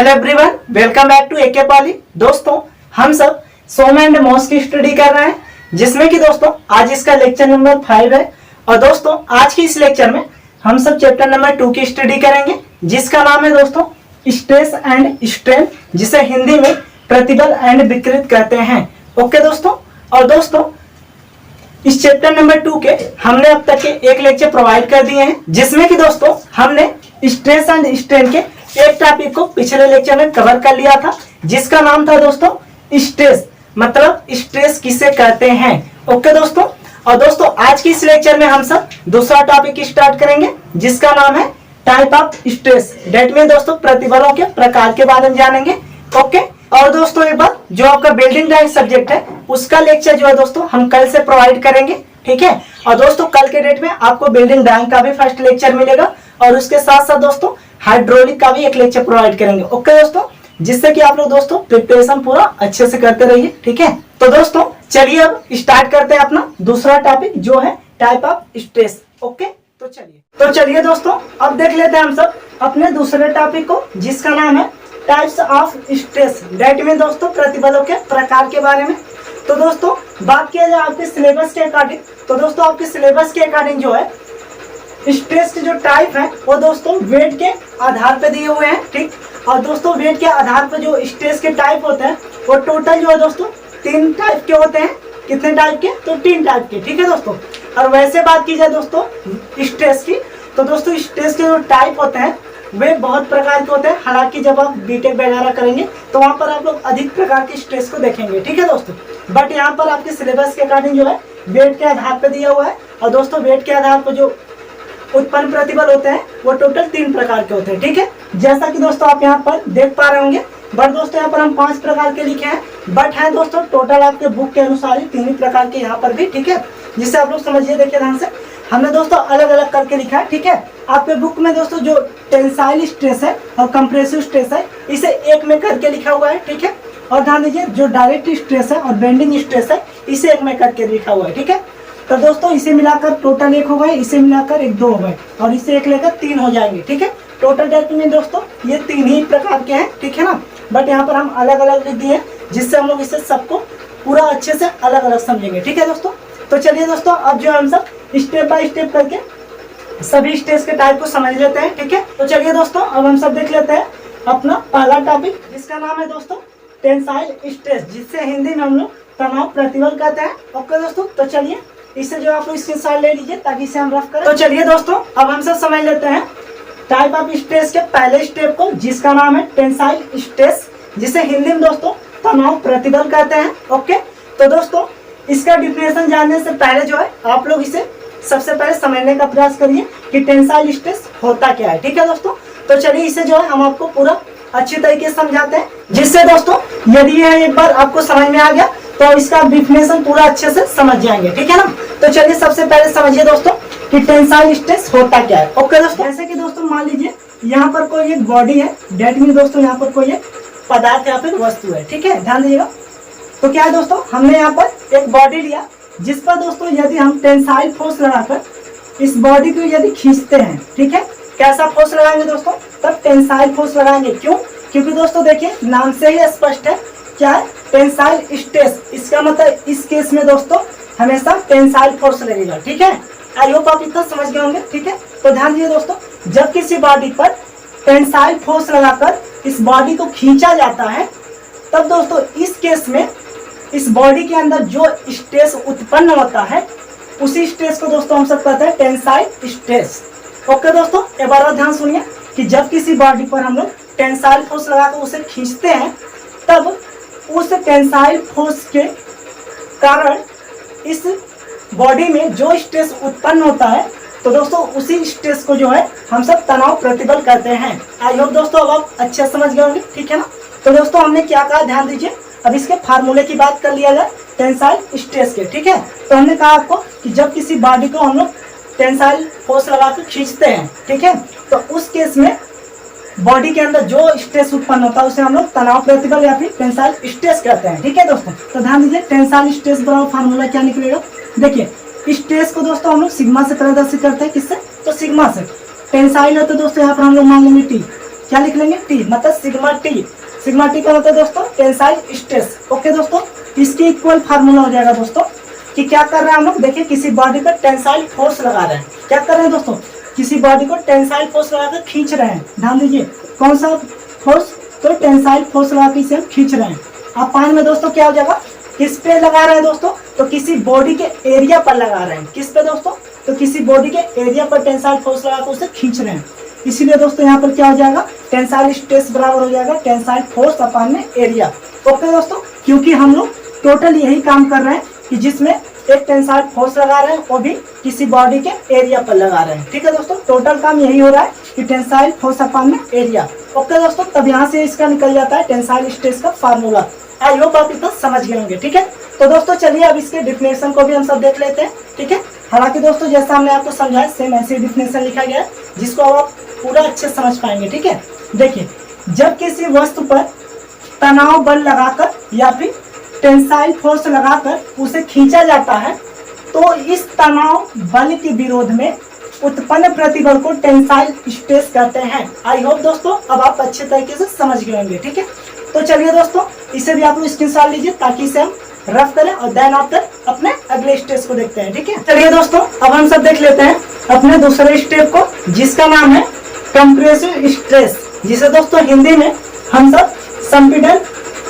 Hello everyone, welcome back to AK Poly. दोस्तों, हम सब सोम एंड मोस की स्टडी कर रहे हैं, जिसमें कि दोस्तों आज इसका लेक्चर नंबर 5 है। और दोस्तों आज की इस लेक्चर में हम सब चैप्टर नंबर 2 की स्टडी करेंगे, जिसका नाम है दोस्तों स्ट्रेस एंड स्ट्रेन, जिसे हिंदी में प्रतिबल एंड विकृत कहते हैं। ओके दोस्तों, और दोस्तों इस चैप्टर नंबर 2 के हमने अब तक के एक लेक्चर प्रोवाइड कर दिए हैं, जिसमें कि दोस्तों हमने स्ट्रेस एंड स्ट्रेन के एक टॉपिक को पिछले लेक्चर में कवर कर लिया था, जिसका नाम था दोस्तों स्ट्रेस, मतलब स्ट्रेस किसे कहते हैं। ओके दोस्तों, और दोस्तों आज की इस लेक्चर में हम सब दूसरा टॉपिक स्टार्ट करेंगे, जिसका नाम है टाइप ऑफ स्ट्रेस। डेट में दोस्तों प्रतिबलों के प्रकार के बारे में जानेंगे। ओके, और दोस्तों एक बात, जो आपका बिल्डिंग ड्राइंग सब्जेक्ट है उसका लेक्चर जो है दोस्तों हम कल से प्रोवाइड करेंगे, ठीक है। और दोस्तों कल के डेट में आपको बिल्डिंग ड्राइंग का भी फर्स्ट लेक्चर मिलेगा, और उसके साथ साथ दोस्तों हाइड्रोलिक का भी एक लेक्चर प्रोवाइड करेंगे। ओके दोस्तों, जिससे कि आप लोग दोस्तों प्रिपरेशन पूरा अच्छे से करते रहिए, ठीक है। तो दोस्तों चलिए अब स्टार्ट करते हैं अपना दूसरा टॉपिक, जो है टाइप ऑफ स्ट्रेस। ओके, तो चलिए दोस्तों अब देख लेते हैं हम सब अपने दूसरे टॉपिक को, जिसका नाम है टाइप्स ऑफ स्ट्रेस। डेट में दोस्तों प्रतिबलों के प्रकार के बारे में। तो दोस्तों बात किया जाए आपके सिलेबस के अकॉर्डिंग, तो दोस्तों आपके सिलेबस के अकॉर्डिंग जो है स्ट्रेस के जो टाइप है वो दोस्तों वेट के आधार पे दिए हुए हैं, ठीक। और दोस्तों वेट के आधार पे जो स्ट्रेस के टाइप होते हैं वो टोटल जो है दोस्तों 3 टाइप के होते हैं। कितने टाइप के? तो 3 टाइप के, ठीक है दोस्तों। और वैसे बात की जाए दोस्तों स्ट्रेस की, तो दोस्तों स्ट्रेस के जो टाइप होते हैं वे बहुत प्रकार के होते हैं। हालांकि जब आप बीटेक वगैरह करेंगे तो वहाँ पर आप लोग अधिक प्रकार के स्ट्रेस को देखेंगे, ठीक है दोस्तों। बट यहाँ पर आपके सिलेबस के अकॉर्डिंग जो है वेट के आधार पर दिया हुआ है। और दोस्तों वेट के आधार पर जो उत्पन्न प्रतिबल होते हैं वो टोटल 3 प्रकार के होते हैं, ठीक है। जैसा कि दोस्तों आप यहाँ पर देख पा रहे होंगे। बट दोस्तों यहाँ पर हम 5 प्रकार के लिखे हैं, बट है दोस्तों टोटल आपके बुक के अनुसार ही 3 प्रकार के यहाँ पर भी, ठीक है। जिससे आप लोग समझिए, देखिए ध्यान से, हमने दोस्तों अलग अलग करके लिखा है, ठीक है। आपके बुक में दोस्तों जो टेंसाइल स्ट्रेस है और कंप्रेसिव स्ट्रेस है, इसे एक में करके लिखा हुआ है, ठीक है। और ध्यान दीजिए जो डायरेक्ट स्ट्रेस है और बेंडिंग स्ट्रेस है, इसे एक में करके लिखा हुआ है, ठीक है। तो दोस्तों इसे मिलाकर टोटल 1 हो गए, इसे मिलाकर 1 2 हो गए, और इसे 1 लेकर 3 हो जाएंगे, ठीक है। टोटल डेट में दोस्तों ये 3 ही प्रकार के हैं, ठीक है ना। बट यहाँ पर हम अलग अलग लिख दिए, जिससे हम लोग इसे सबको पूरा अच्छे से अलग अलग समझेंगे, ठीक है दोस्तों। तो चलिए दोस्तों अब जो हम सब स्टेप बाय स्टेप करके सभी स्ट्रेस के टाइप को समझ लेते हैं, ठीक है। तो चलिए दोस्तों अब हम सब देख लेते हैं अपना पहला टॉपिक, जिसका नाम है दोस्तों टेंसाइल स्ट्रेस, जिससे हिंदी में हम लोग तनाव प्रतिबल कहते हैं। ओके दोस्तों, तो चलिए इसे जो आप लोग स्क्रीनशॉट ले लीजिए ताकि इसे हम रफ करें। तो चलिए दोस्तों अब हम सब समझ लेते हैं टाइप ऑफ स्ट्रेस के पहले स्टेप को, जिसका नाम है टेंसाइल स्ट्रेस, जिसे हिंदी में दोस्तों तनाव प्रतिबल कहते हैं। ओके, तो दोस्तों इसका डिफिनेशन जानने से पहले जो है आप लोग इसे सबसे पहले समझने का प्रयास करिए कि टेंसाइल स्ट्रेस होता क्या है, ठीक है दोस्तों। तो चलिए इसे जो है हम आपको पूरा अच्छी तरीके से समझाते हैं, जिससे दोस्तों यदि यह एक बार आपको समझ में आ गया तो इसका डिफिनेशन पूरा अच्छे से समझ जाएंगे, ठीक है ना। तो चलिए सबसे पहले समझिए दोस्तों कि टेंसाइल स्ट्रेस होता क्या है। ओके दोस्तों, जैसे कि दोस्तों मान लीजिए यहाँ पर कोई एक बॉडी है, डेट मीन दोस्तों यहाँ पर कोई एक पदार्थ या फिर वस्तु है, ठीक है। ध्यान दीजिएगा, तो क्या है दोस्तों, हमने यहाँ पर एक बॉडी लिया, जिस पर दोस्तों यदि हम टेंसाइल फोर्स लगाकर इस बॉडी को यदि खींचते हैं, ठीक है, कैसा फोर्स लगाएंगे दोस्तों, तब टेंसाइल फोर्स लगाएंगे। क्यों? क्योंकि दोस्तों देखिए नाम से ही स्पष्ट है, क्या है, टेंसाइल स्ट्रेस। इसका मतलब इस केस में दोस्तों हमेशा टेंसाइल फोर्स लगेगा, ठीक है। आई होप आप इतना समझ गए होंगे, ठीक है। तो ध्यान दीजिए दोस्तों, जब किसी बॉडी पर टेंसाइल फोर्स लगाकर इस बॉडी को खींचा जाता है, तब दोस्तों इस केस में इस बॉडी के अंदर जो स्ट्रेस उत्पन्न होता है, उसी स्ट्रेस को दोस्तों हम सब कहते हैं टेंसाइल स्ट्रेस। ओके दोस्तों, एक बार और ध्यान सुनिए कि जब किसी बॉडी पर हम लोग टेंसाइल फोर्स लगाकर उसे खींचते हैं, तब उस टेंसाइल फोर्स के कारण इस बॉडी में जो स्ट्रेस उत्पन्न होता है, तो दोस्तों उसी स्ट्रेस को जो है हम सब तनाव प्रतिबल कहते हैं। आई होप दोस्तों अब आप अच्छे समझ गए होंगे, ठीक है ना। तो दोस्तों हमने क्या कहा, ध्यान दीजिए। अब इसके फार्मूले की बात कर लिया जाए टेंसाइल स्ट्रेस के, ठीक है। तो हमने कहा आपको कि जब किसी बॉडी को हम लोग टेंसाइल फोर्स लगाकर खींचते हैं, ठीक है, तो उस केस में बॉडी के अंदर जो स्ट्रेस उत्पन्न होता है उसे हम लोग तनाव प्रतिबल या फिर टेंसाइल स्ट्रेस कहते हैं, ठीक है दोस्तों। तो ध्यान दीजिए टेंसाइल स्ट्रेस बराबर फार्मूला क्या निकलेगा, देखिए स्ट्रेस को दोस्तों हम लोग सिग्मा से प्रदर्शित करते हैं, किससे, तो सिग्मा से। टेंसाइल है तो दोस्तों यहाँ पर हम लोग मान लेंगे टी, क्या लिख लेंगे, टी, मतलब सिग्मा टी। सिग्मा टी का मतलब दोस्तों टेंसाइल स्ट्रेस। ओके दोस्तों, इसकी इक्वल फार्मूला हो जाएगा दोस्तों कि क्या कर रहे हैं हम लोग, देखिए किसी बॉडी पर टेंसाइल फोर्स लगा रहे हैं। क्या कर रहे हैं दोस्तों, किसी बॉडी को टेंसाइल फोर्स लगाकर खींच रहे हैं। ध्यान दीजिए कौन सा फोर्स, तो टेंसाइल फोर्स लगा के इसे हम खींच रहे हैं। अब पान में दोस्तों क्या हो जाएगा, किस पे लगा रहे हैं दोस्तों, तो किसी बॉडी के एरिया पर लगा रहे हैं। किस पे दोस्तों, तो किसी बॉडी के एरिया पर टेंसाइल फोर्स लगा कर उसे खींच रहे हैं। इसीलिए दोस्तों यहाँ पर क्या हो जाएगा, टेंसाइल स्ट्रेस बराबर हो जाएगा टेंसाइल फोर्स अपॉन में एरिया। ओके दोस्तों, क्योंकि हम लोग टोटल यही काम कर रहे हैं कि जिसमें एक टेंसाइल फोर्स लगा रहे हैं वो भी किसी बॉडी के एरिया पर लगा रहे हैं। ठीक है दोस्तों, टोटल काम यही हो रहा है कि टेंसाइल फोर्स अपॉन में एरिया। ओके दोस्तों, तब यहाँ से इसका निकल जाता है टेंसाइल स्ट्रेस का फार्मूला। आई होप आप इतना समझ गए होंगे। ठीक है, तो दोस्तों चलिए अब इसके डिफिनेशन को भी हम सब देख लेते हैं। ठीक है, हालांकि दोस्तों जैसा हमने आपको समझाया सेम ऐसे डिफिनेशन लिखा गया है जिसको अब आप पूरा अच्छे समझ पाएंगे। ठीक है, देखिए जब किसी वस्तु पर तनाव बल लगाकर या फिर टेंसाइल फोर्स लगाकर उसे खींचा जाता है तो इस तनाव बल के विरोध में उत्पन्न प्रतिबल को टेंसाइल स्ट्रेस कहते हैं। आई होप दोस्तों अब आप अच्छे तरीके से समझ गए होंगे। ठीक है, तो चलिए दोस्तों इसे भी आप लोग स्क्रीनशॉट लीजिए ताकि इसे हम रफ करें और देन आफ्टर अपने अगले स्टेज को देखते हैं। ठीक है, चलिए दोस्तों अब हम सब देख लेते हैं अपने दूसरे स्टेप को जिसका नाम है कंप्रेसिव स्ट्रेस, जिसे दोस्तों हिंदी में हम सब संपीड़न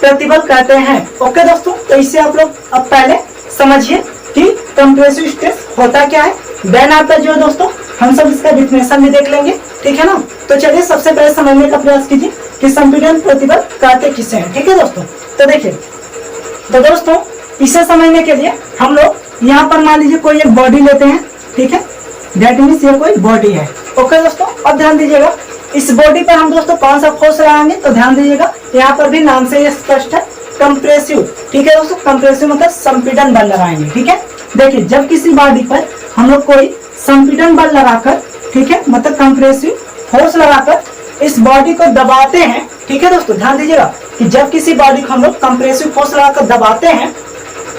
प्रतिबल कहते हैं। ओके दोस्तों, तो इसे आप लोग अब पहले समझिए कि कंप्रेसिव स्ट्रेस होता क्या है, देन आफ्टर जो दोस्तों हम सब इसका डिफिनेशन भी देख लेंगे। ठीक है ना, तो चलिए सबसे पहले समझने का प्रयास कीजिए कि संपीड़न प्रतिबल कहते किसे हैं। ठीक है दोस्तों, तो देखिए तो दोस्तों इसे समझने के लिए हम लोग यहाँ पर मान लीजिए कोई एक बॉडी लेते हैं। ठीक है, दैट मीन्स ये कोई बॉडी है। ओके दोस्तों, अब ध्यान दीजिएगा इस बॉडी पर हम दोस्तों कौन सा फोर्स लगाएंगे, तो ध्यान दीजिएगा यहाँ पर भी नाम से ये स्पष्ट है कंप्रेसिव। ठीक है दोस्तों, कंप्रेसिव मतलब संपीड़न बल लगाएंगे। ठीक है, देखिए जब किसी बॉडी पर हम लोग कोई संपीड़न बल लगाकर, ठीक है मतलब कंप्रेसिव फोर्स लगाकर इस बॉडी को दबाते हैं। ठीक है दोस्तों, ध्यान दीजिएगा कि जब किसी बॉडी को हम लोग कंप्रेसिव फोर्स लगाकर दबाते हैं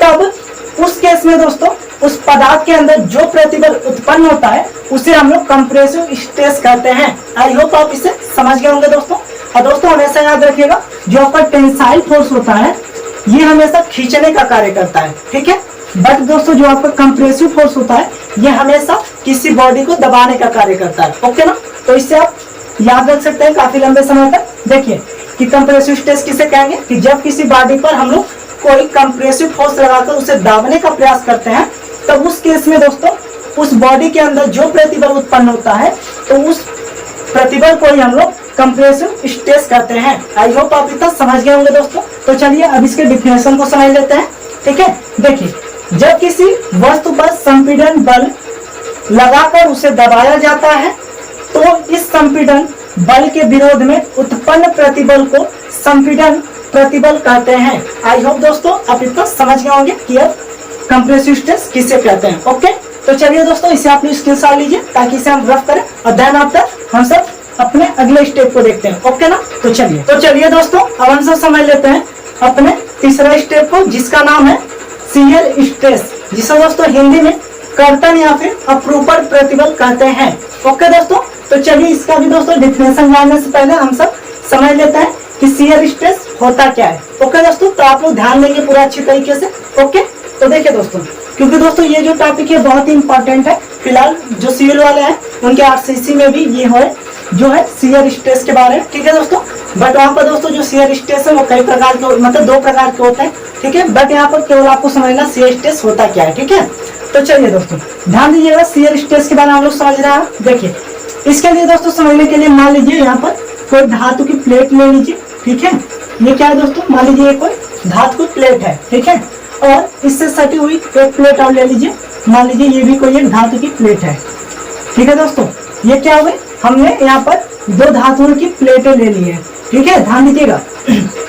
तब उस केस में दोस्तों उस पदार्थ के अंदर जो प्रतिबल उत्पन्न होता है उसे हम लोग कंप्रेसिव स्ट्रेस कहते हैं। आई होप आप इसे समझ गए होंगे दोस्तों। और दोस्तों हमेशा याद रखिएगा जो आपका टेंसाइल फोर्स होता है ये हमेशा खींचने का कार्य करता है। ठीक है, बट दोस्तों जो आपका कंप्रेसिव फोर्स होता है ये हमेशा किसी बॉडी को दबाने का कार्य करता है। ओके ना, तो इससे आप याद रख सकते हैं काफी लंबे समय तक। देखिए कि कंप्रेसिव स्ट्रेस किसे कहेंगे कि जब किसी बॉडी पर हम लोग कोई कंप्रेसिव फोर्स लगाकर उसे दाबने का प्रयास करते हैं तब उस केस में दोस्तों उस बॉडी के अंदर जो प्रतिबल उत्पन्न होता है तो उस प्रतिबल को ही हम लोग कंप्रेसिव स्ट्रेस कहते हैं। आई होप आप इतना समझ गए होंगे दोस्तों। तो चलिए अब इसके डिफिनेशन को समझ लेते हैं। ठीक है, देखिए जब किसी वस्तु पर संपीड़न बल लगाकर उसे दबाया जाता है तो इस संपीड़न बल के विरोध में उत्पन्न प्रतिबल को संपीड़न प्रतिबल कहते हैं। आई होप दोस्तों आप इतना समझ गए होंगे कि अब कंप्रेसिव स्ट्रेस किसे कहते हैं। ओके, तो चलिए दोस्तों इसे आप लोग स्क्रीनशॉट लीजिए ताकि इसे हम रफ करें और देन आफ्टर हम सब अपने अगले स्टेप को देखते हैं। ओके ना, तो चलिए दोस्तों अब हम सब समझ लेते हैं अपने तीसरा स्टेप को जिसका नाम है शियर स्ट्रेस, जिसे दोस्तों हिंदी में कर्तन या फिर अपरूपण प्रतिबल कहते हैं। ओके दोस्तों, तो चलिए इसका भी दोस्तों डिफिनेशन जानने से पहले हम सब समझ लेते हैं कि शियर स्ट्रेस होता क्या है। ओके दोस्तों, तो आप लोग ध्यान देंगे पूरा अच्छी तरीके से। ओके, तो देखिए दोस्तों क्योंकि दोस्तों ये जो टॉपिक है बहुत ही इंपॉर्टेंट है। फिलहाल जो सिविल वाले हैं उनके आरसीसी में भी ये है जो है शियर स्ट्रेस के बारे में। ठीक है दोस्तों, बट वहाँ पर दोस्तों जो शियर स्ट्रेस है वो कई प्रकार के मतलब 2 प्रकार के होते हैं। ठीक है, बट यहाँ पर केवल आपको समझना शियर स्ट्रेस होता क्या है। ठीक है, तो चलिए दोस्तों ध्यान दीजिएगा शियर स्ट्रेस के बारे में हम लोग समझ रहे हैं। देखिए इसके लिए दोस्तों समझने के लिए मान लीजिए यहाँ पर कोई धातु की प्लेट ले लीजिए। ठीक है, ये क्या है दोस्तों, मान लीजिए कोई धातु की प्लेट है। ठीक है, और इससे सटी हुई एक प्लेट और ले लीजिए, मान लीजिए ये भी कोई एक धातु की प्लेट है। ठीक है दोस्तों, ये क्या हुए, हमने यहाँ पर 2 धातुओं की प्लेटें ले ली है। ठीक है, ध्यान दीजिएगा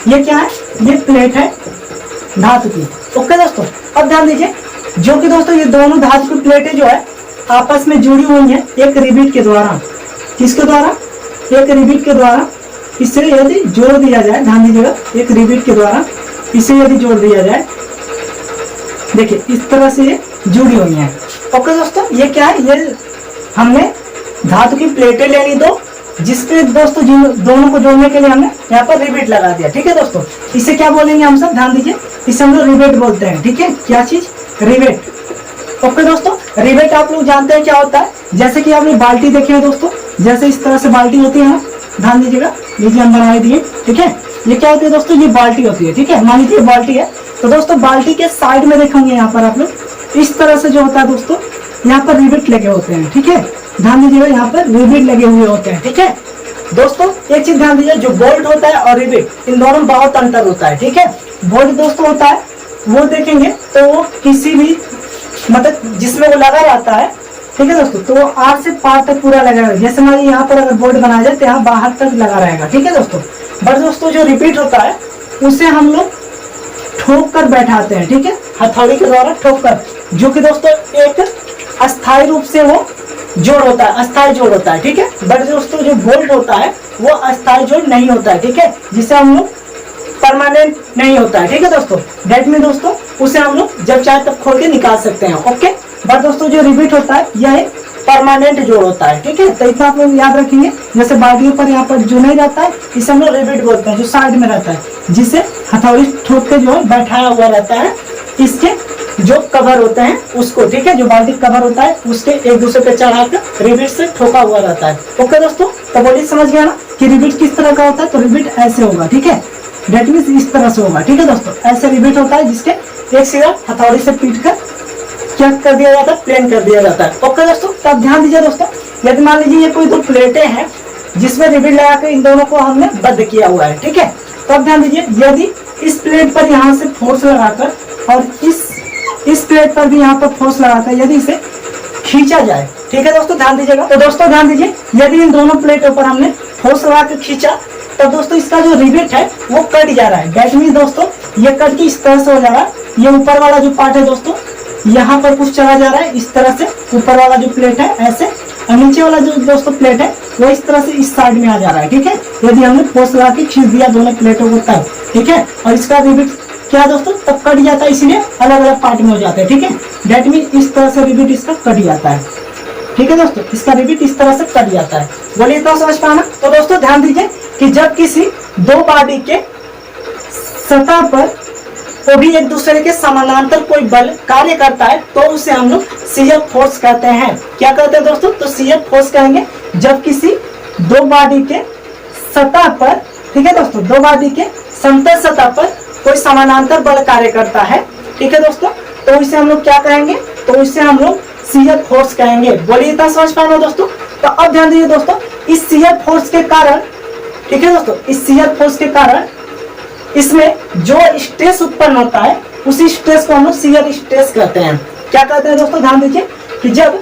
ये क्या है, ये प्लेट है धातु की। ओके दोस्तों, अब ध्यान दीजिए जो कि दोस्तों ये दोनों धातु की प्लेटें जो है आपस में जुड़ी हुई है एक रिबिट के द्वारा। किसके द्वारा, एक रिबिट के द्वारा। इसे यदि जोड़ दिया जाए, ध्यान दीजिएगा एक रिबिट के द्वारा इसे यदि जोड़ दिया जाए, देखिए इस तरह से ये जुड़ी हुई है। ओके दोस्तों, ये क्या है, ये हमने धातु की प्लेटें ले ली 2 जिसपे दोस्तों जिन दोनों को जोड़ने के लिए हमने यहाँ पर रिवेट लगा दिया। ठीक है दोस्तों, इसे क्या बोलेंगे हम सब, ध्यान दीजिए, इसे हम लोग रिवेट बोलते हैं। ठीक है, क्या चीज, रिवेट। ओके दोस्तों, रिवेट आप लोग जानते हैं क्या होता है। जैसे कि आपने बाल्टी देखी है दोस्तों, जैसे इस तरह से बाल्टी होती है ना, ध्यान दीजिएगा, लीजिए हम बना दिए। ठीक है, ये क्या होती है दोस्तों, ये बाल्टी होती है। ठीक है, मान लीजिए बाल्टी है, तो दोस्तों बाल्टी के साइड में देखेंगे यहाँ पर आप लोग इस तरह से जो होता है दोस्तों, यहाँ पर रिवेट लगे होते हैं। ठीक है, ध्यान दीजिएगा, यहाँ पर रिवेट लगे हुए होते हैं। ठीक है दोस्तों, एक चीज ध्यान दीजिए, जो बोल्ट होता है और रिवेट, इन दोनों में बहुत अंतर होता है। ठीक है, बोल्ट दोस्तों होता है, वो देखेंगे तो वो किसी भी मतलब जिसमें वो लगा रहता है, ठीक है दोस्तों, तो वो आर से पार तक पूरा लगा रहेगा। जैसे मान लीजिए यहाँ पर अगर बोल्ट बनाया जाए तो यहाँ बाहर तक लगा रहेगा। ठीक है दोस्तों, बट दोस्तों जो रिपीट होता है उसे हम लोग ठोक कर बैठाते हैं। ठीक है, हथौड़ी के द्वारा ठोक कर, जो कि दोस्तों एक अस्थायी रूप से वो जोड़ होता है, अस्थायी जोड़ होता है। ठीक है, बट दोस्तों जो बोल्ट होता है वो अस्थायी जोड़ नहीं होता है। ठीक है, जिसे हम लोग परमानेंट नहीं होता है। ठीक है दोस्तों, डेट में दोस्तों उसे हम लोग जब चाहे तब खोल के निकाल सकते हैं। ओके, बट दोस्तों जो रिपीट होता है यह एक परमानेंट जोड़ होता है। ठीक है, तो इतना आप लोग याद रखेंगे। जैसे बाल्टियों पर यहाँ पर जो नहीं रहता है इसे हम लोग रिपीट बोलते हैं, जो साइड में रहता है, जिसे हथौड़ी ठोक के जो है बैठाया हुआ रहता है, इसके जो कवर होते हैं उसको। ठीक है, जो बाल्टी कवर होता है उसके एक दूसरे पे चढ़ाकर रिबीट से ठोका हुआ रहता है। ओके दोस्तों, तो बोलिए समझ गया ना कि रिबीट किस तरह का होता है। तो रिबीट ऐसे होगा। ठीक है, डेट मीन्स इस तरह से होगा। ठीक है दोस्तों, ऐसे रिबीट होता है जिसके एक सिरा हथौड़ी से पीट कर क्या कर दिया जाता है, प्लेन कर दिया जाता है। ओके दोस्तों, तब ध्यान दीजिए दोस्तों, यदि मान लीजिए ये कोई दो प्लेटें हैं जिसमें रिबीट लगा कर इन दोनों को हमने बंद किया हुआ है। ठीक है, तब ध्यान दीजिए, यदि इस प्लेट पर यहाँ से फोर्स लगाकर और इस प्लेट पर भी यहाँ पर फोर्स लगाकर यदि इसे खींचा जाए, ठीक है दोस्तों, ध्यान दीजिएगा। तो दोस्तों ध्यान दीजिए, यदि इन दोनों प्लेटों पर हमने फोर्स लगाकर खींचा तब दोस्तों इसका जो रिवेट है वो कट जा रहा है। दैट मीन्स दोस्तों ये कट की इस तरह से हो जा रहा है। ये ऊपर वाला जो पार्ट है दोस्तों यहाँ पर कुछ चला जा रहा है इस तरह से, ऊपर वाला जो प्लेट है ऐसे, और नीचे वाला जो दोस्तों प्लेट है वो इस तरह से इस साइड में आ जा रहा है। ठीक है, यदि हमने फोर्स लगा के खींच दिया दोनों प्लेटों को तब। ठीक है, और इसका रिवेट क्या दोस्तों तब कट जाता है, इसलिए अलग अलग पार्ट में हो जाते हैं। ठीक है, दैट मीन इस तरह से रिवेट इसका कट जाता है। ठीक है दोस्तों, इसका रिवेट इस तरह से कट जाता है। बोलिए इतना समझ पाना। तो दोस्तों ध्यान दीजिए कि जब किसी दो बॉडी के सतह पर वो भी एक दूसरे के समानांतर कोई बल कार्य करता है तो उसे हम लोग शियर फोर्स कहते हैं। क्या कहते हैं दोस्तों, तो शियर फोर्स कहेंगे जब किसी दो बॉडी के सतह पर, ठीक है दोस्तों, दो बॉडी के समतल सतह पर कोई समानांतर बल कार्य करता है। ठीक है दोस्तों, तो इसे हम लोग क्या कहेंगे, तो इसे हम लोग शियर फोर्स कहेंगे। बोलिए इतना समझ पाना दोस्तों। तो अब ध्यान दीजिए दोस्तों, इस शियर फोर्स के कारण, ठीक है दोस्तों, इस शियर फोर्स के कारण इसमें जो स्ट्रेस उत्पन्न होता है उसी स्ट्रेस को हम लोग शियर स्ट्रेस कहते हैं। क्या कहते हैं दोस्तों, ध्यान दीजिए कि जब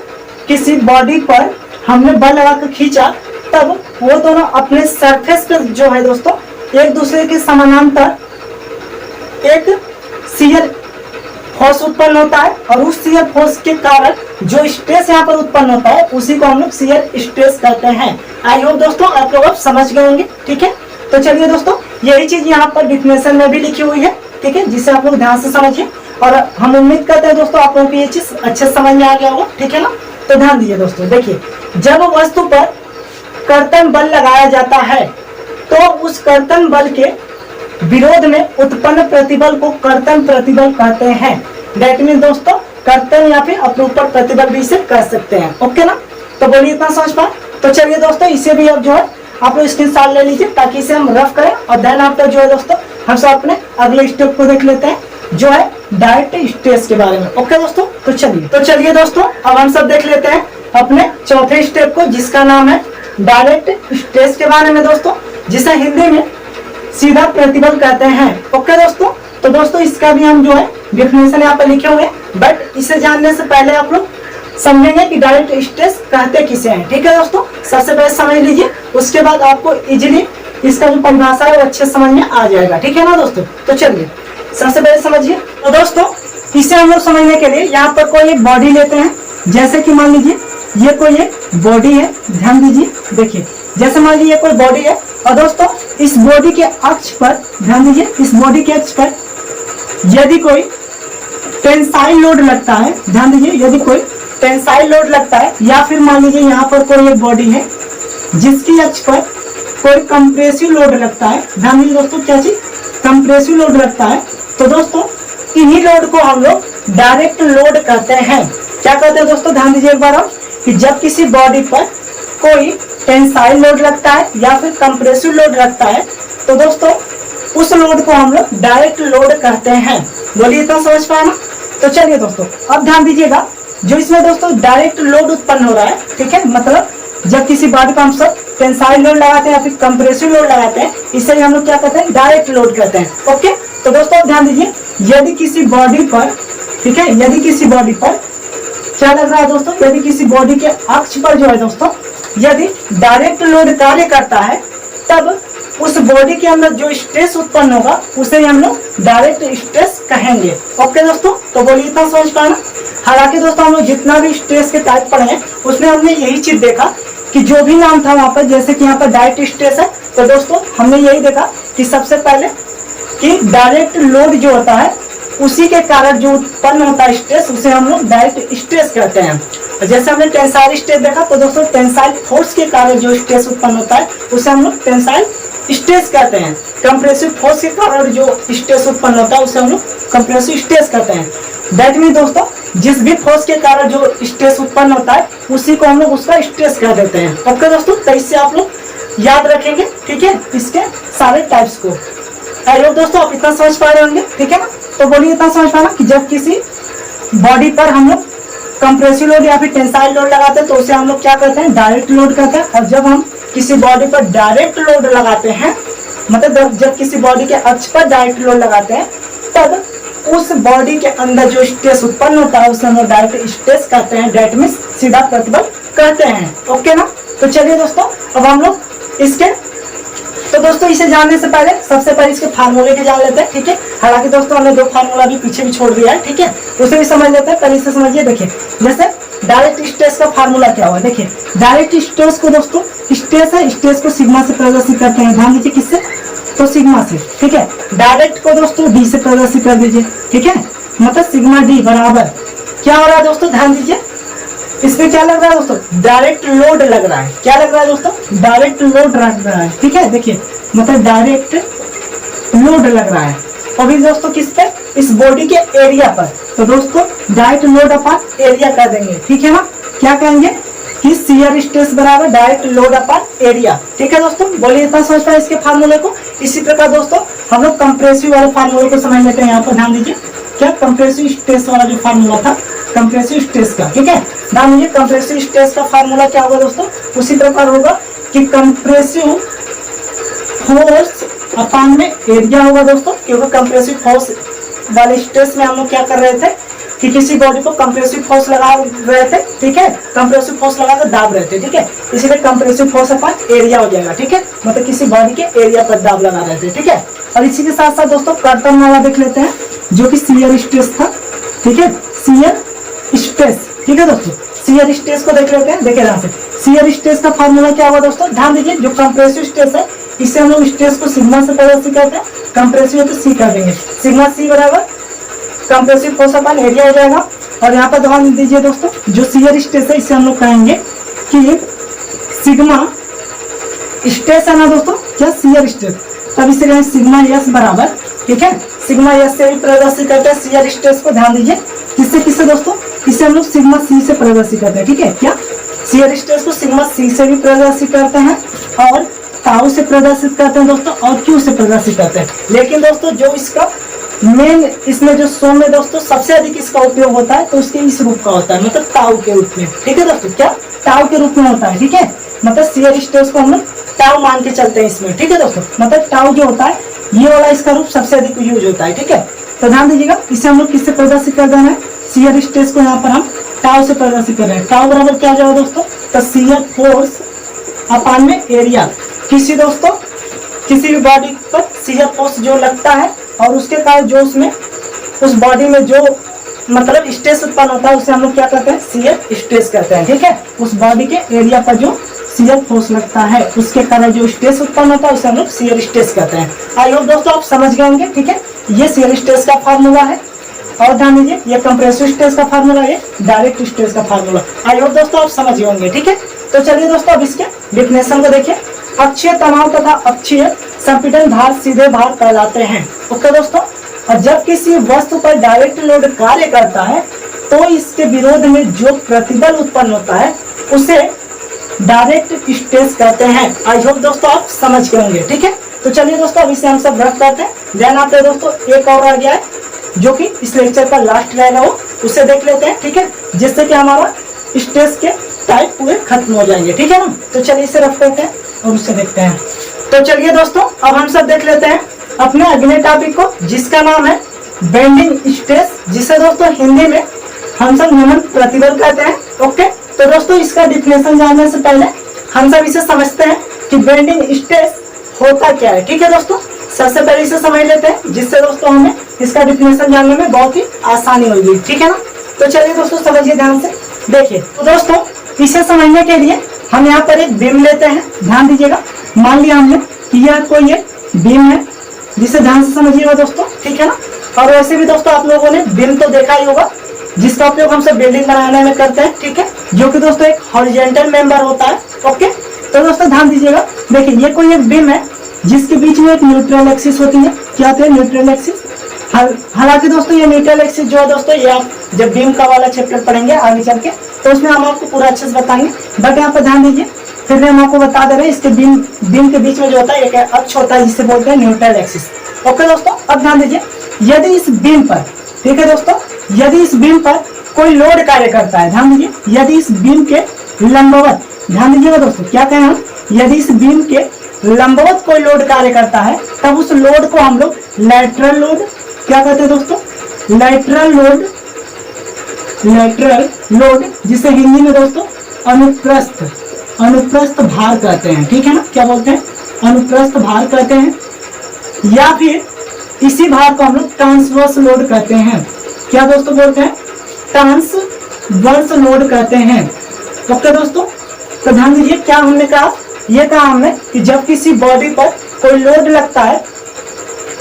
किसी बॉडी पर हमने बल लगाकर खींचा तब वो दोनों अपने सरफेस पर जो है दोस्तों एक दूसरे के समानांतर एक शियर फोर्स उत्पन्न होता है, और उस शियर फोर्स के कारण जो स्ट्रेस यहाँ पर उत्पन्न होता है उसी को हम लोग शियर स्ट्रेस कहते हैं। आई होप दोस्तों आप लोग अब समझ गए होंगे। ठीक है, तो चलिए दोस्तों यही चीज यहाँ पर डिफिनेशन में भी लिखी हुई है। ठीक है, जिसे आप लोग ध्यान से समझिए, और हम उम्मीद करते हैं दोस्तों आप लोगों को ये चीज अच्छे से समझ में आ गया होगा। ठीक है ना, तो ध्यान दीजिए दोस्तों, देखिए जब वस्तु पर कर्तन बल लगाया जाता है तो उस कर्तन बल के विरोध में उत्पन्न प्रतिबल को कर्तन प्रतिबल कहते हैं। दैट मीन दोस्तों कर्तन या फिर अपरूपण प्रतिबल भी इसे कह सकते हैं। ओके ना, तो बोलिए इतना समझ पाए। तो चलिए दोस्तों इसे भी अब जो है आप लोग स्क्रीनशॉट ले लीजिए ताकि इसे हम रफ करें, और देन आफ्टर जो है दोस्तों हम सब अपने अगले स्टेप को देख लेते हैं जो है डायरेक्ट स्ट्रेस के बारे में। ओके दोस्तों, तो चलिए दोस्तों अब हम सब देख लेते हैं अपने चौथे स्टेप को, जिसका नाम है डायरेक्ट स्ट्रेस के बारे में दोस्तों, जिसे हिंदी में सीधा प्रतिबल कहते हैं। ओके दोस्तों, तो दोस्तों इसका भी हम जो है डेफिनेशन यहाँ पर लिखे हुए हैं, बट इसे जानने से पहले आप लोग समझेंगे कि डायरेक्ट स्ट्रेस कहते किसे हैं। ठीक है दोस्तों, सबसे पहले समझ लीजिए, उसके बाद आपको इजीली इसका जो परिभाषा है वो अच्छे समझ में आ जाएगा। ठीक है ना दोस्तों, तो चलिए सबसे पहले समझिए। तो दोस्तों इसे हम लोग समझने के लिए यहाँ पर कोई एक बॉडी लेते हैं, जैसे कि मान लीजिए ये कोई एक बॉडी है। ध्यान दीजिए, देखिए जैसे मान लीजिए कोई बॉडी है, और दोस्तों इस बॉडी के अक्ष पर ध्यान दीजिए, इस बॉडी के अक्ष पर यदि कोई टेंसाइल लोड लगता है, ध्यान दीजिए यदि कोई टेंसाइल लोड लगता है, या फिर मान लीजिए यहाँ पर कोई एक बॉडी है जिसकी अक्ष पर कोई कंप्रेसिव लोड लगता है, ध्यान दीजिए दोस्तों, क्या चीज, कंप्रेसिव लोड लगता है, तो दोस्तों इन्हीं लोड को हम लोग डायरेक्ट लोड कहते हैं। क्या कहते हैं दोस्तों, ध्यान दीजिए एक बार आप, कि जब किसी बॉडी पर कोई टेंसाइल लोड लगता है या फिर कंप्रेसिव लोड लगता है, तो दोस्तों उस लोड को हम लोग डायरेक्ट लोड कहते हैं। बोलिए, इतना समझ पाए ना। तो चलिए दोस्तों, अब ध्यान दीजिएगा, जो इसमें दोस्तों डायरेक्ट लोड उत्पन्न हो रहा है, ठीक है, मतलब जब किसी बॉडी पर हम सब टेंसाइल लोड लगाते हैं या फिर कंप्रेसिव लोड लगाते हैं, इसे हम लोग क्या कहते हैं, डायरेक्ट लोड कहते हैं। ओके, तो दोस्तों ध्यान दीजिए, यदि किसी बॉडी पर, ठीक है, यदि किसी बॉडी पर क्या लग रहा है दोस्तों, यदि किसी बॉडी के अक्ष पर जो है दोस्तों, यदि डायरेक्ट लोड कार्य करता है, तब उस बॉडी के अंदर जो स्ट्रेस उत्पन्न होगा उसे हम लोग डायरेक्ट स्ट्रेस कहेंगे। ओके दोस्तों, तो बोलिए, इतना समझ पाना। हालांकि दोस्तों हम लोग जितना भी स्ट्रेस के टाइप पढ़े हैं उसमें हमने यही चीज देखा कि जो भी नाम था वहां पर, जैसे कि यहाँ पर डायरेक्ट स्ट्रेस है, तो दोस्तों हमने यही देखा कि सबसे पहले कि डायरेक्ट लोड जो होता है उसी के कारण जो उत्पन्न होता है स्ट्रेस, उसे हम लोग डायरेक्ट स्ट्रेस कहते हैं। जैसे हमने टेंसाइल स्ट्रेस देखा, तो दोस्तों टेंसाइल फोर्स के कारण जो स्ट्रेस उत्पन्न होता है उसे हम लोग टेंसाइल स्ट्रेस कहते हैं। कंप्रेसिव फोर्स के कारण जो स्ट्रेस उत्पन्न होता है उसे हम लोग कंप्रेसिव स्ट्रेस कहते हैं। दैट मीन दोस्तों, जिस भी फोर्स के कारण जो स्ट्रेस उत्पन्न होता है उसी को हम लोग उसका स्ट्रेस कह देते हैं। ओके दोस्तों, तो इससे आप लोग याद रखेंगे, ठीक है, इसके सारे टाइप्स को। आई होप दोस्तों आप इतना समझ पा रहे होंगे, ठीक है ना। तो बोलिए, इतना समझ पाना कि जब किसी बॉडी पर हम लोग कंप्रेसिव लोड या फिर टेंसाइल लोड लगाते हैं तो उसे हम लोग क्या कहते हैं, डायरेक्ट लोड कहते हैं। और जब हम किसी बॉडी पर डायरेक्ट लोड लगाते हैं, मतलब जब किसी बॉडी के अक्ष पर डायरेक्ट लोड लगाते हैं, तब उस बॉडी के अंदर जो स्ट्रेस उत्पन्न होता है उसे हम लोग डायरेक्ट स्ट्रेस कहते हैं। दैट मींस सीधा प्रतिबल कहते हैं। ओके ना। तो चलिए दोस्तों, अब हम लोग इसके, तो दोस्तों इसे जानने से पहले सबसे पहले इसके फार्मूले के जान लेते हैं, ठीक है। हालांकि दोस्तों हमने दो फार्मूला भी पीछे भी छोड़ दिया है, ठीक है, उसे भी समझ लेते हैं। पहले इसे समझिए। देखिए, जैसे डायरेक्ट स्ट्रेस का फार्मूला क्या हुआ, देखिए डायरेक्ट स्ट्रेस को दोस्तों, स्ट्रेस है, स्ट्रेस को सिग्मा से प्रदर्शित करते हैं। ध्यान दीजिए, किससे, तो सिग्मा से, ठीक है। डायरेक्ट को दोस्तों डी से प्रदर्शित कर दीजिए, ठीक है, मतलब सिग्मा डी बराबर क्या हो रहा है दोस्तों, ध्यान दीजिए, इसमें क्या लग रहा है दोस्तों, डायरेक्ट लोड लग रहा है। क्या लग रहा है दोस्तों, डायरेक्ट लोड लग रहा है, ठीक है। देखिए, मतलब डायरेक्ट लोड लग रहा है, और भी दोस्तों किस पे, इस बॉडी के एरिया पर। तो दोस्तों डायरेक्ट लोड अपॉन एरिया कर देंगे, ठीक है ना। क्या कहेंगे कि शियर स्ट्रेस बराबर डायरेक्ट लोड अपॉन एरिया, ठीक है दोस्तों। बोलिए, इतना समझ पाए इसके फार्मूले को। इसी प्रकार दोस्तों हम लोग कंप्रेसिव वाले फार्मूले को समझ लेते हैं। यहाँ पर ध्यान दीजिए, क्या कंप्रेसिव स्ट्रेस वाला जो फार्मूला था कंप्रेसिव स्ट्रेस का, ठीक है, ध्यान दीजिए, कंप्रेसिव स्ट्रेस का फार्मूला क्या होगा दोस्तों, उसी प्रकार होगा कि कंप्रेसिव फोर्स अपॉन में एरिया होगा दोस्तों। क्योंकि कंप्रेसिव फोर्स वाले स्ट्रेस में हम लोग क्या कर रहे थे कि किसी बॉडी को कंप्रेसिव फोर्स लगा रहे थे, ठीक है, कंप्रेसिव फोर्स लगाकर दाब रहे थे, ठीक है, इसीलिए कंप्रेसिव फोर्स अपॉन एरिया हो जाएगा, ठीक है, मतलब किसी बॉडी के एरिया पर दाब लगा रहे थे, ठीक है। और इसी के साथ साथ दोस्तों कर्तन वाला देख लेते हैं, जो कि शियर स्ट्रेस था, ठीक है, शियर स्ट्रेस, ठीक है दोस्तों। शियर स्ट्रेस को देख लेते हैं। देखिए ध्यान से, शियर स्ट्रेस का फार्मूला क्या होगा दोस्तों, ध्यान दीजिए, जो कंप्रेसिव स्ट्रेस है इससे हम लोग स्ट्रेस को सिग्मा से प्रदर्शित करते हैं। कंप्रेसिव तो सी कर देंगे, सिग्मा सी बराबर कंप्रेसिव फोर्स अपॉन एरिया हो जाएगा। और यहाँ पर ध्यान दीजिए दोस्तों, जो शियर स्ट्रेस है इसे हम लोग कहेंगे कि सिग्मा स्ट्रेस है ना दोस्तों, क्या शियर स्ट्रेस, तब इसे कहेंगे सिग्मा एस बराबर, ठीक है, सिग्मा एस से भी प्रदर्शित करते हैं शियर स्ट्रेस को। ध्यान दीजिए, किससे किससे दोस्तों, इसे हम लोग सिग्मा सी से प्रदर्शित करते हैं, ठीक है, क्या शियर स्ट्रेस को सिग्मा सी से भी प्रदर्शित करते हैं और ताऊ से प्रदर्शित करते हैं दोस्तों, और क्यू से प्रदर्शित करते हैं। लेकिन दोस्तों जो इसका मेन, इसमें जो सो में दोस्तों सबसे अधिक इसका उपयोग होता है, तो उसके इस रूप का होता है, मतलब ताऊ के रूप में, ठीक है दोस्तों, क्या ताऊ के रूप में होता है, ठीक है, मतलब शियर स्ट्रेस को हम लोग ताऊ मान के चलते हैं इसमें, ठीक है दोस्तों, मतलब ताऊ जो होता है ये वाला इसका रूप सबसे अधिक यूज होता है, ठीक है। तो ध्यान दीजिएगा, इसे हम लोग किससे प्रदर्शित कर देना है, शियर स्ट्रेस को यहाँ पर हम ताऊ से प्रदर्शित कर रहे हैं। ताऊ बराबर क्या जाएगा दोस्तों, तो शियर फोर्स अपॉन में एरिया। किसी दोस्तों किसी भी बॉडी पर शियर फोर्स जो लगता है और उसके कारण जो उसमें उस बॉडी में जो मतलब स्ट्रेस उत्पन्न होता है उसे हम लोग क्या कहते हैं, शियर स्ट्रेस कहते हैं, ठीक है। उस बॉडी के एरिया पर जो शियर फोर्स लगता है उसके कारण जो स्ट्रेस उत्पन्न होता है उसे हम लोग शियर स्ट्रेस कहते हैं। आई होप दोस्तों आप समझ गए होंगे, ठीक है, ये शियर स्ट्रेस का फार्मूला है। और ध्यान दीजिए, ये कंप्रेसिव स्ट्रेस का फार्मूला है, डायरेक्ट स्ट्रेस का फार्मूला। आई होप दोस्तों आप समझ गए होंगे, ठीक है। तो चलिए दोस्तों अब इसके डिफिनेशन को देखिए। अक्षीय तनाव तथा अक्षीय संपीड़न भार सीधे भार कहलाते हैं। ओके दोस्तों, और जब किसी वस्तु पर डायरेक्ट लोड कार्य करता है तो इसके विरोध में जो प्रतिबल उत्पन्न होता है उसे डायरेक्ट स्ट्रेस कहते हैं। आई होप दोस्तों आप समझ गए होंगे। ठीक है, तो चलिए दोस्तों अब इसे हम सब रख करते हैं। देन आपके दोस्तों एक और आ गया है जो कि इस लेक्चर का लास्ट रहेगा, वो उसे देख लेते हैं। ठीक है, जिससे कि हमारा स्ट्रेस के टाइप पूरे खत्म हो जाएंगे। ठीक है ना, तो चलिए इसे रख करते हैं और उसे देखते हैं। तो चलिए दोस्तों अब हम सब देख लेते हैं अपने अगले टॉपिक को, जिसका नाम है बेंडिंग स्ट्रेस, जिसे दोस्तों हिंदी में हम सब नमन प्रतिबल कहते हैं। ओके, तो दोस्तों इसका डिफिनेशन जानने से पहले हम सब इसे समझते हैं कि बेंडिंग स्ट्रेस होता क्या है। ठीक है दोस्तों, सबसे पहले इसे समझ लेते हैं, जिससे दोस्तों हमें इसका डिफिनेशन जानने में बहुत ही आसानी होगी। ठीक है ना, तो चलिए दोस्तों समझिए ध्यान से। देखिए तो दोस्तों इसे समझने के लिए हम यहाँ पर एक बीम लेते हैं। ध्यान दीजिएगा, मान लिया हमने कि यह कोई एक बीम है, जिसे ध्यान से समझिएगा दोस्तों। ठीक है ना, और वैसे भी दोस्तों आप लोगों ने बीम तो देखा ही होगा, जिसका उपयोग हम सब बिल्डिंग बनाने में करते हैं। ठीक है, जो कि दोस्तों एक हॉरिजॉन्टल मेंबर होता है। ओके, तो दोस्तों ध्यान दीजिएगा, देखिए ये कोई एक बीम है जिसके बीच में एक न्यूट्रल एक्सिस होती है। क्या होती है? Neutral axis. हालांकि दोस्तों ये न्यूट्रल एक्सिस जो है दोस्तों, ये आप जब बीम का वाला चैप्टर पढ़ेंगे आगे चल के तो उसमें हम आपको पूरा अच्छे से बताएंगे, बट यहाँ पर ध्यान दीजिए, फिर हम आपको बता दे रहे हैं इसके बीम के बीच में जो होता है एक अक्ष होता है, जिसे बोलते हैं न्यूट्रल एक्सिस। ओके दोस्तों, अब ध्यान दीजिए, यदि इस बीम पर, ठीक है दोस्तों, यदि इस बीम पर कोई लोड कार्य करता है, ध्यान दीजिए, यदि इस बीम के लंबवत, ध्यान दीजिएगा दोस्तों, क्या कहें हम, यदि इस बीम के लंबवत कोई लोड कार्य करता है तब उस लोड को हम लोग लैटरल लोड क्या कहते हैं दोस्तों? लैटरल लोड, जिसे हिंदी में दोस्तों अनुप्रस्थ भार कहते हैं। ठीक है ना, क्या बोलते हैं? अनुप्रस्थ भार कहते हैं, या फिर इसी भार को हम लोग ट्रांसवर्स लोड कहते हैं। क्या दोस्तों बोलते हैं? ट्रांसवर्स लोड कहते हैं। ओके दोस्तों, तो ध्यान दीजिए, क्या हमने कहा, ये कहा हमने कि जब किसी बॉडी पर कोई लोड लगता है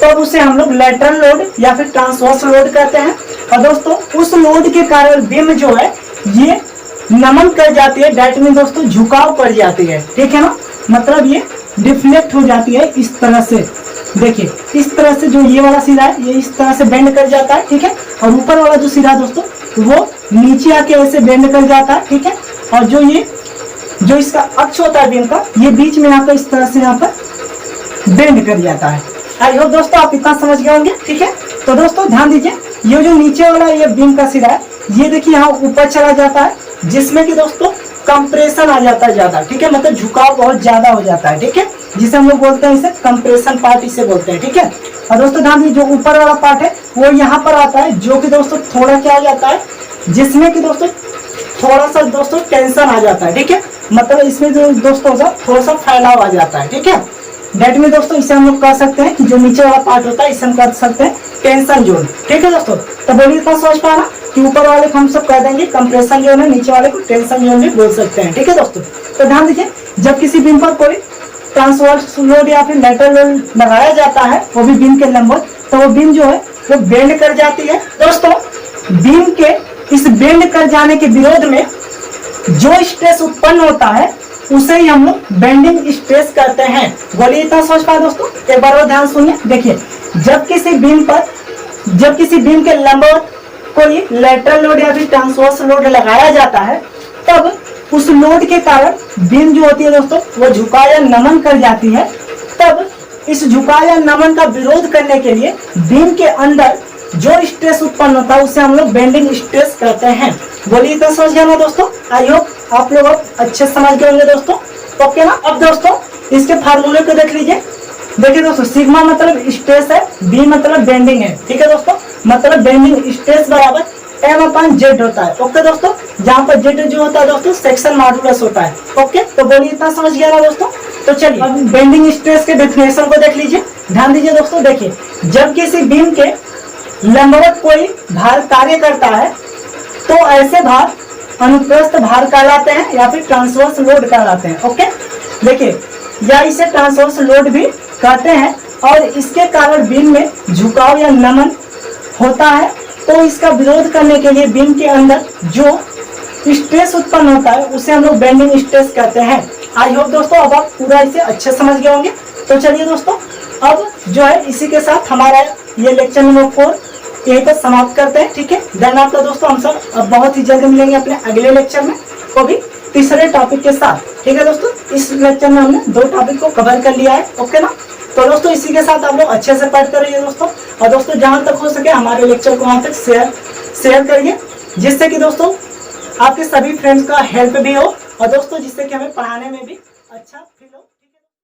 तब उसे हम लोग लैटरल लोड या फिर ट्रांसवर्स लोड कहते हैं। और दोस्तों उस लोड के कारण बीम जो है ये नमन कर जाती है, डेट में दोस्तों झुकाव पड़ जाती है। ठीक है ना, मतलब ये डिफ्लेक्ट हो जाती है इस तरह से। देखिए इस तरह से जो ये वाला सिरा है ये इस तरह से बेंड कर जाता है। ठीक है, और ऊपर वाला जो सिरा दोस्तों वो नीचे आके ऐसे बेंड कर जाता है। ठीक है, और जो इसका अक्ष होता है बीम का, ये बीच में आकर इस तरह से यहाँ पर बेंड कर जाता है। आई होप दोस्तों आप इतना समझ गए होंगे। ठीक है, तो दोस्तों ध्यान दीजिए, ये जो नीचे वाला ये बीम का सिरा है ये देखिए यहाँ ऊपर चला जाता है, जिसमें कि दोस्तों कंप्रेशन आ जाता है ज्यादा। ठीक है, मतलब झुकाव बहुत ज्यादा हो जाता है। ठीक है, जिसे हम लोग बोलते हैं इसे कंप्रेशन पार्ट इसे बोलते हैं। ठीक है, और दोस्तों ध्यान दीजिए, जो ऊपर वाला पार्ट है वो यहाँ पर आता है, जो कि दोस्तों थोड़ा क्या आ जाता है, जिसमें कि दोस्तों थोड़ा सा दोस्तों टेंशन आ जाता है। ठीक है, मतलब इसमें जो दोस्तों थोड़ा सा फैलाव आ जाता है। ठीक है, डेट में दोस्तों इसे हम लोग कह सकते हैं कि जो नीचे वाला पार्ट होता है इसे हम कह सकते हैं टेंशन जोन। ठीक है दोस्तों, तो बोलिए इतना समझ पाना कि ऊपर वाले को हम सब कह देंगे कंप्रेशन जोन है, नीचे वाले को टेंशन जोन भी बोल सकते हैं। ठीक है दोस्तों, तो ध्यान दीजिए, जब किसी बीम पर कोई ट्रांसवर्स लोड या फिर लैटरल लोड लगाया जाता है, वो भी बीम के लंबवत, तो वो बीम जो है वो बेंड कर जाती है। दोस्तों बीम के इस बेंड कर जाने के विरोध में जो स्ट्रेस उत्पन्न होता है उसे ही हम लोग बेंडिंग स्ट्रेस कहते हैं। बोलिए इतना समझ पाए दोस्तों, एक बार और ध्यान सुनिए। देखिए जब किसी बीम के लंबवत कोई लैटरल लोड या फिर ट्रांसवर्स लोड लगाया जाता है, तब उस लोड के कारण बीम जो होती है दोस्तों वो झुका या नमन कर जाती है। तब इस झुका या नमन का विरोध करने के लिए बीम के अंदर जो स्ट्रेस उत्पन्न होता है उसे हम लोग बेंडिंग स्ट्रेस कहते हैं। बोलिए इतना समझ गया ना दोस्तों? आई होप आप लोग अच्छे समझ गए होंगे दोस्तों। ओके ना, अब दोस्तों इसके फार्मूले को देख लीजिए। देखिए दोस्तों, सिग्मा मतलब स्ट्रेस है, बी मतलब बेंडिंग है। ठीक है दोस्तों, मतलब बेंडिंग स्ट्रेस बराबर M/Z होता है। ओके दोस्तों, जहाँ पर Z जो होता है दोस्तों सेक्शन मॉडुलस होता है। ओके, तो बोलिए इतना समझ गया ना दोस्तों? तो चलिए अब बेंडिंग स्ट्रेस के डेफिनेशन को देख लीजिए। ध्यान दीजिए दोस्तों, देखिए जब किसी बीम के लंबवत कोई भार कार्य करता है तो ऐसे भार अनुप्रस्थ भार कहलाते हैं या फिर ट्रांसवर्स लोड कहलाते हैं। ओके, देखिए या इसे ट्रांसवर्स लोड भी कहते हैं, और इसके कारण बीम में झुकाव या नमन होता है। तो इसका विरोध करने के लिए बीम के अंदर जो स्ट्रेस उत्पन्न होता है उसे हम लोग बेंडिंग स्ट्रेस कहते हैं। आई होप दोस्तों अब आप पूरा इसे अच्छे समझ गए होंगे। तो चलिए दोस्तों अब जो है इसी के साथ हमारा ये लेक्चर नंबर 4 यहीं पर समाप्त करते हैं। ठीक है, देन आपका दोस्तों हम सब अब बहुत ही जल्द मिलेंगे अपने अगले लेक्चर में, वो भी तीसरे टॉपिक के साथ। ठीक है दोस्तों, इस लेक्चर में हमने 2 टॉपिक को कवर कर लिया है। ओके ना, तो दोस्तों इसी के साथ आप लोग अच्छे से पढ़ते रहिए दोस्तों, और दोस्तों जहां तक हो सके हमारे लेक्चर को वहां तक शेयर करिए, जिससे कि दोस्तों आपके सभी फ्रेंड्स का हेल्प भी हो, और दोस्तों जिससे कि हमें पढ़ाने में भी अच्छा फील हो।